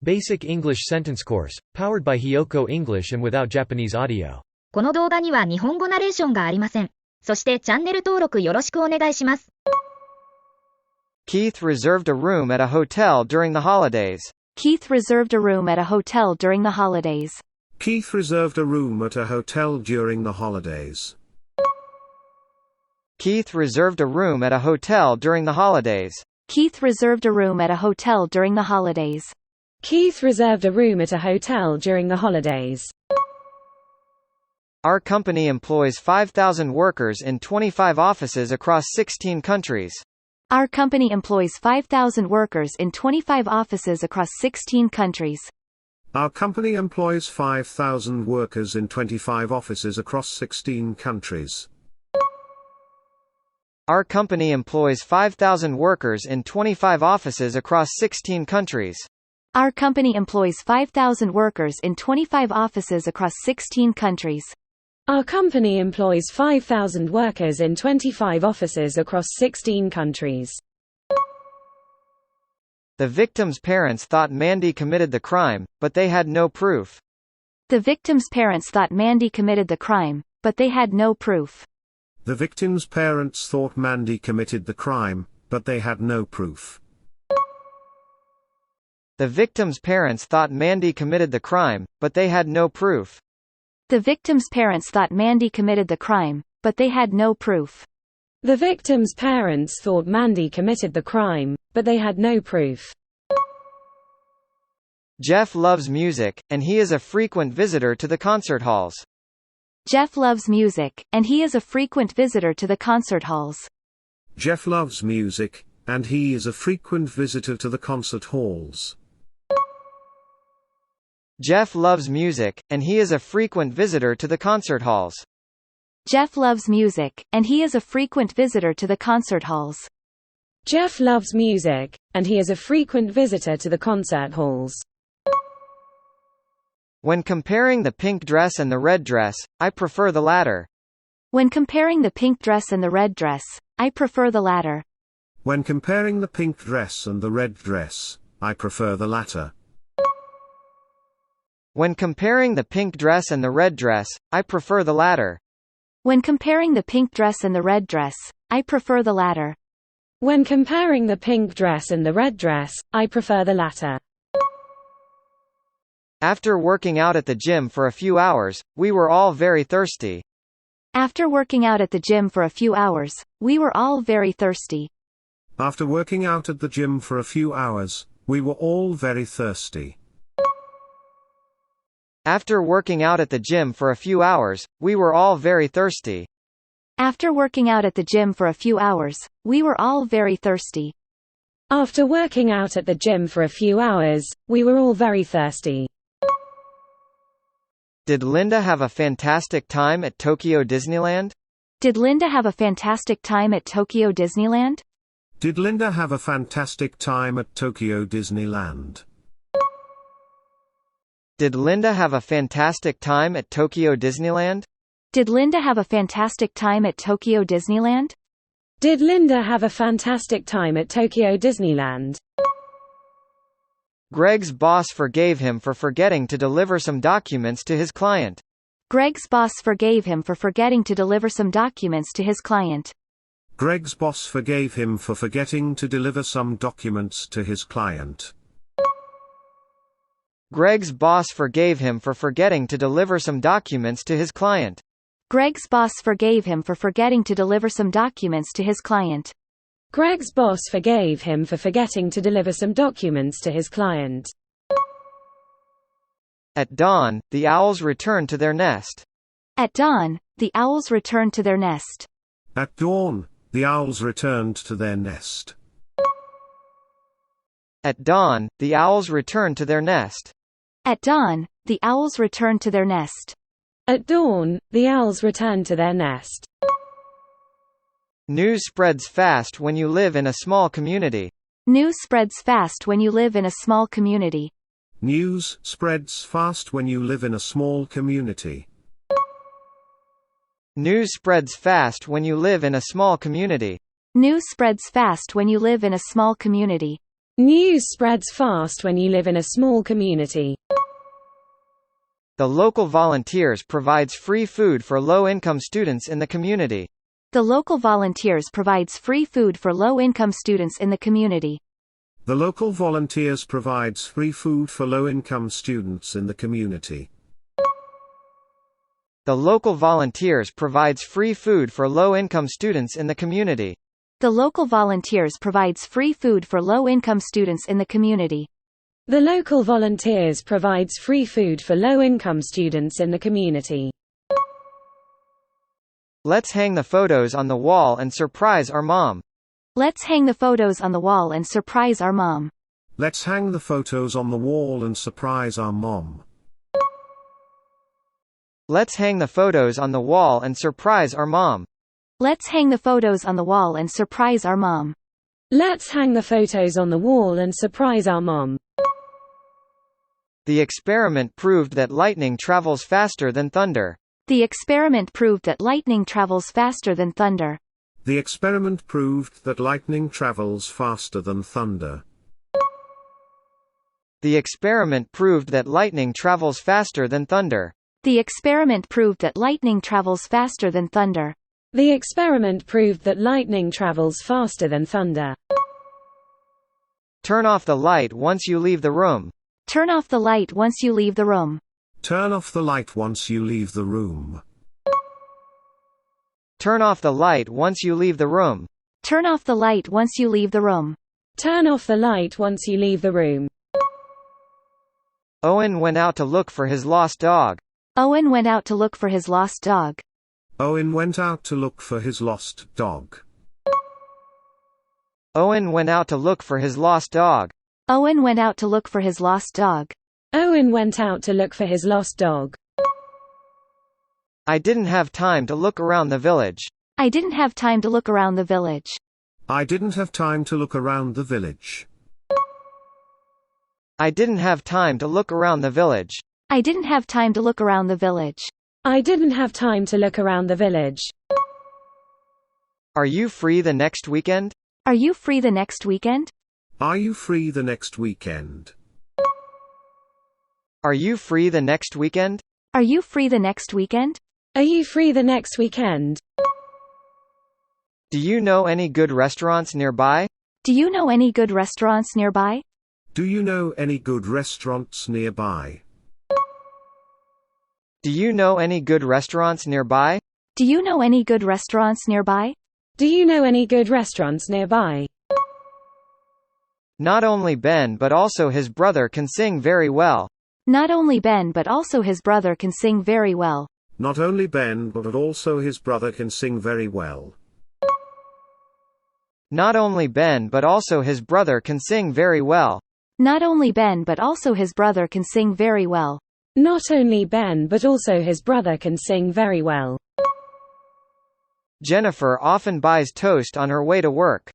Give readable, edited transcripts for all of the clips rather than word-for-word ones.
Basic English Sentence Course, powered by HIYOKO English and without Japanese audio. この動画には日本語ナレーションがありません。そしてチャンネル登録よろしくお願いします。Keith reserved a room at a hotel during the holidays. Keith reserved a room at a hotel during the holidays. Keith reserved a room at a hotel during the holidays. Keith reserved a room at a hotel during the holidays. Keith reserved a room at a hotel during the holidays. Keith reserved a room at a hotel during the holidays. Our company employs 5,000 workers in 25 offices across 16 countries. Our company employs 5,000 workers in 25 offices across 16 countries. Our company employs 5,000 workers in 25 offices across 16 countries. Our company employs 5,000 workers in 25 offices across 16 countries. Our company employs 5,000 workers in 25 offices across 16 countries. Our company employs 5,000 workers in 25 offices across 16 countries. The victim's parents thought Mandy committed the crime, but they had no proof. The victim's parents thought Mandy committed the crime, but they had no proof. The victim's parents thought Mandy committed the crime, but they had no proof. The victim's parents thought Mandy committed the crime, but they had no proof. The victim's parents thought Mandy committed the crime, but they had no proof. The victim's parents thought Mandy committed the crime, but they had no proof. Jeff loves music, and he is a frequent visitor to the concert halls. Jeff loves music, and he is a frequent visitor to the concert halls. Jeff loves music, and he is a frequent visitor to the concert halls. Jeff loves music, and he is a frequent visitor to the concert halls. Jeff loves music, and he is a frequent visitor to the concert halls. Jeff loves music, and he is a frequent visitor to the concert halls. When comparing the pink dress and the red dress, I prefer the latter. When comparing the pink dress and the red dress, I prefer the latter. When comparing the pink dress and the red dress, I prefer the latter. When comparing the pink dress and the red dress, I prefer the latter. When comparing the pink dress and the red dress, I prefer the latter. When comparing the pink dress and the red dress, I prefer the latter. After working out at the gym for a few hours, we were all very thirsty. After working out at the gym for a few hours, we were all very thirsty. After working out at the gym for a few hours, we were all very thirsty. After working out at the gym for a few hours, we were all very thirsty. After working out at the gym for a few hours, we were all very thirsty. After working out at the gym for a few hours, we were all very thirsty. Did Linda have a fantastic time at Tokyo Disneyland? Did Linda have a fantastic time at Tokyo Disneyland? Did Linda have a fantastic time at Tokyo Disneyland? Did Linda have a fantastic time at Tokyo Disneyland? Did Linda have a fantastic time at Tokyo Disneyland? Did Linda have a fantastic time at Tokyo Disneyland? Greg's boss forgave him for forgetting to deliver some documents to his client. Greg's boss forgave him for forgetting to deliver some documents to his client. Greg's boss forgave him for forgetting to deliver some documents to his client. Greg's boss forgave him for forgetting to deliver some documents to his client. Greg's boss forgave him for forgetting to deliver some documents to his client. Greg's boss forgave him for forgetting to deliver some documents to his client. At dawn, the owls returned to their nest. At dawn, the owls returned to their nest. At dawn, the owls returned to their nest. At dawn, the owls returned to their nest. At dawn, the owls returned to their nest. At dawn, the owls returned to their nest. News spreads fast when you live in a small community. News spreads fast when you live in a small community. News spreads fast when you live in a small community. News spreads fast when you live in a small community. News spreads fast when you live in a small community. News spreads fast when you live in a small community. The local volunteers provides free food for low-income students in the community. The local volunteers provides free food for low-income students in the community. The local volunteers provides free food for low-income students in the community. The local volunteers provides free food for low-income students in the community. The local volunteers provides free food for low-income students in the community. The local volunteers provides free food for low-income students in the community. Let's hang the photos on the wall and surprise our mom. Let's hang the photos on the wall and surprise our mom. Let's hang the photos on the wall and surprise our mom. Let's hang the photos on the wall and surprise our mom. Let's hang the photos on the wall and surprise our mom. Let's hang the photos on the wall and surprise our mom. The experiment proved that lightning travels faster than thunder. The experiment proved that lightning travels faster than thunder. The experiment proved that lightning travels faster than thunder. The experiment proved that lightning travels faster than thunder. The experiment proved that lightning travels faster than thunder. The experiment proved that lightning travels faster than thunder. Turn off the light once you leave the room. Turn off the light once you leave the room. Turn off the light once you leave the room. Turn off the light once you leave the room. Turn off the light once you leave the room. Turn off the light once you leave the room. Owen went out to look for his lost dog. Owen went out to look for his lost dog. Owen went out to look for his lost dog. Owen went out to look for his lost dog. Owen went out to look for his lost dog. Owen went out to look for his lost dog. I didn't have time to look around the village. I didn't have time to look around the village. I didn't have time to look around the village. I didn't have time to look around the village. I didn't have time to look around the village. I didn't have time to look around the village. Are you free the next weekend? Are you free the next weekend? Are you free the next weekend? Are you free the next weekend? Are you free the next weekend? Are you free the next weekend? Do you know any good restaurants nearby? Do you know any good restaurants nearby? Do you know any good restaurants nearby? Do you know any good restaurants nearby? Do you know any good restaurants nearby? Do you know any good restaurants nearby? Not only Ben but also his brother can sing very well. Not only Ben but also his brother can sing very well. Not only Ben but also his brother can sing very well. Not only Ben but also his brother can sing very well. Not only Ben but also his brother can sing very well. Not only Ben but also his brother can sing very well. Jennifer often buys toast on her way to work.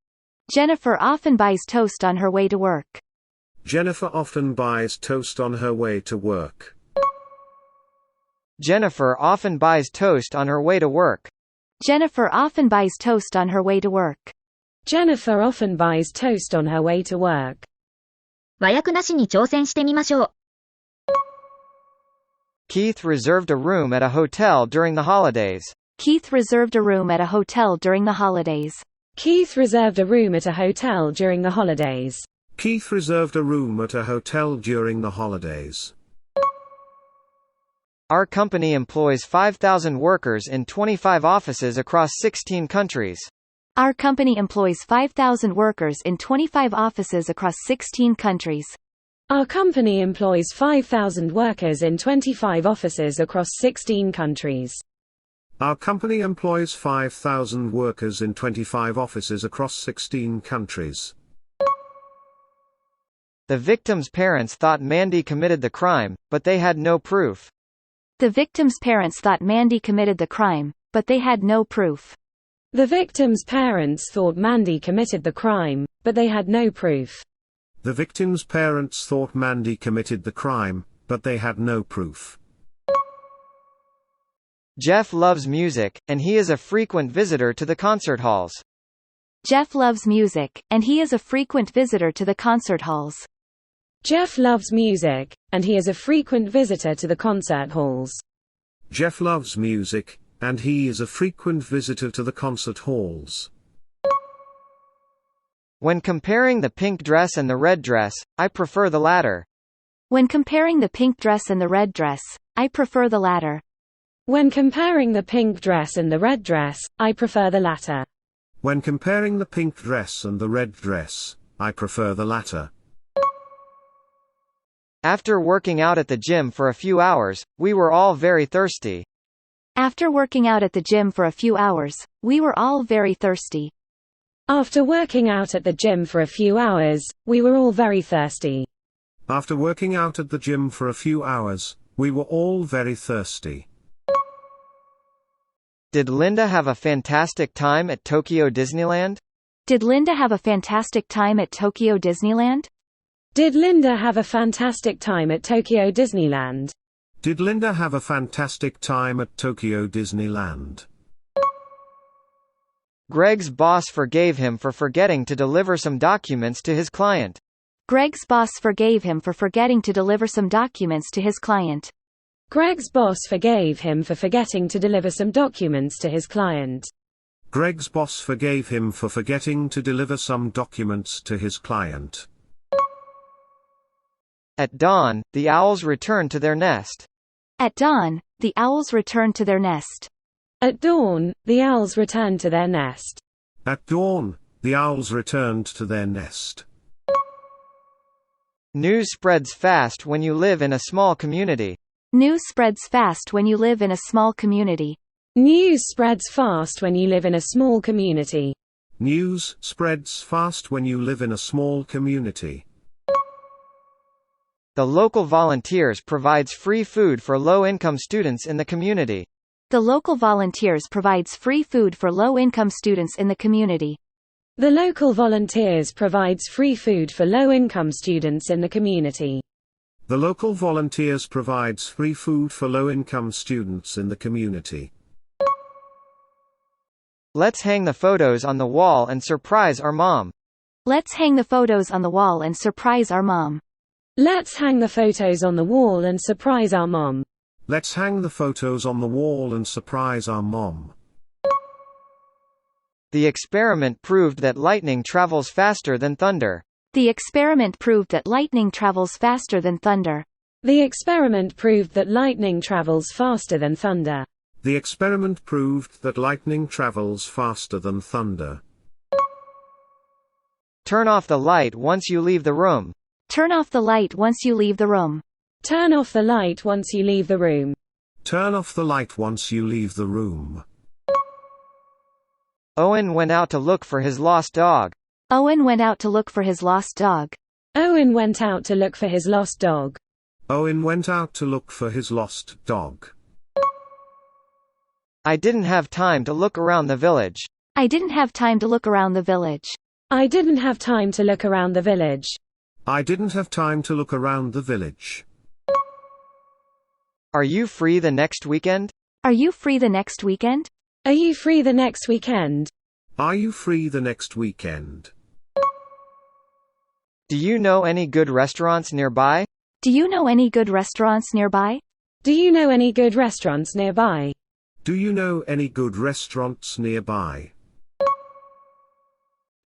Jennifer often buys toast on her way to work. Jennifer often buys toast on her way to work. Jennifer often buys toast on her way to work. Jennifer often buys toast on her way to work. Jennifer often buys toast on her way to work. 和訳なしに挑戦してみましょう。Keith reserved a room at a hotel during the holidays. Keith reserved a room at a hotel during the holidays. Keith reserved a room at a hotel during the holidays. Keith reserved a room at a hotel during the holidays. Our company employs 5,000 workers in 25 offices across 16 countries. Our company employs 5,000 workers in 25 offices across 16 countries. Our company employs 5,000 workers in 25 offices across 16 countries. Our company employs 5,000 workers in 25 offices across 16 countries. The victim's parents thought Mandy committed the crime, but they had no proof. The victim's parents thought Mandy committed the crime, but they had no proof. The victim's parents thought Mandy committed the crime, but they had no proof. The victim's parents thought Mandy committed the crime, but they had no proof. Jeff loves music, and he is a frequent visitor to the concert halls. Jeff loves music, and he is a frequent visitor to the concert halls. Jeff loves music, and he is a frequent visitor to the concert halls. Jeff loves music, and he is a frequent visitor to the concert halls. When comparing the pink dress and the red dress, I prefer the latter. When comparing the pink dress and the red dress, I prefer the latter. When comparing the pink dress and the red dress, I prefer the latter. When comparing the pink dress and the red dress, I prefer the latter. After working out at the gym for a few hours, we were all very thirsty. After working out at the gym for a few hours, we were all very thirsty. After working out at the gym for a few hours, we were all very thirsty. After working out at the gym for a few hours, we were all very thirsty. Did Linda have a fantastic time at Tokyo Disneyland? Did Linda have a fantastic time at Tokyo Disneyland? Did Linda have a fantastic time at Tokyo Disneyland? Did Linda have a fantastic time at Tokyo Disneyland? Greg's boss forgave him for forgetting to deliver some documents to his client. Greg's boss forgave him for forgetting to deliver some documents to his client. Greg's boss forgave him for forgetting to deliver some documents to his client. Greg's boss forgave him for forgetting to deliver some documents to his client. At dawn, the owls returned to their nest. At dawn, the owls returned to their nest. At dawn, the owls returned to their nest. At dawn, the owls returned to their nest. News spreads fast when you live in a small community. News spreads fast when you live in a small community. News spreads fast when you live in a small community. News spreads fast when you live in a small community. The local volunteers provides free food for low-income students in the community. The local volunteers provides free food for low-income students in the community. The local volunteers provides free food for low-income students in the community. The local volunteers provides free food for low-income students in the community. Let's hang the photos on the wall and surprise our mom. Let's hang the photos on the wall and surprise our mom. Let's hang the photos on the wall and surprise our mom. Let's hang the photos on the wall and surprise our mom. The experiment proved that lightning travels faster than thunder. The experiment proved that lightning travels faster than thunder. The experiment proved that lightning travels faster than thunder. The experiment proved that lightning travels faster than thunder. Turn off the light once you leave the room. Turn off the light once you leave the room. Turn off the light once you leave the room. Turn off the light once you leave the room. Owen went out to look for his lost dog. Owen went out to look for his lost dog. Owen went out to look for his lost dog. Owen went out to look for his lost dog. I didn't have time to look around the village. I didn't have time to look around the village. I didn't have time to look around the village. I didn't have time to look around the village. Are you free the next weekend? Are you free the next weekend? Are you free the next weekend? Are you free the next weekend? Do you know any good restaurants nearby? Do you know any good restaurants nearby? Do you know any good restaurants nearby? Do you know any good restaurants nearby?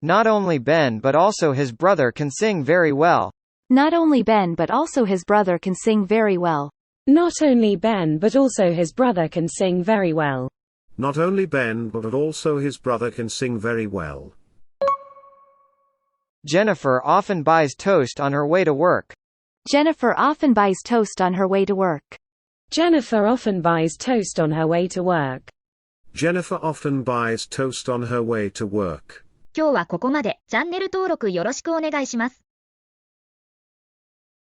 Not only Ben but also his brother can sing very well. Not only Ben but also his brother can sing very well. Not only Ben but also his brother can sing very well. Not only Ben but also his brother can sing very well. Jennifer often buys toast on her way to work. Jennifer often buys toast on her way to work. Jennifer often buys toast on her way to work. Jennifer often buys toast on her way to work. 今日はここまで。チャンネル登録よろしくお願いします。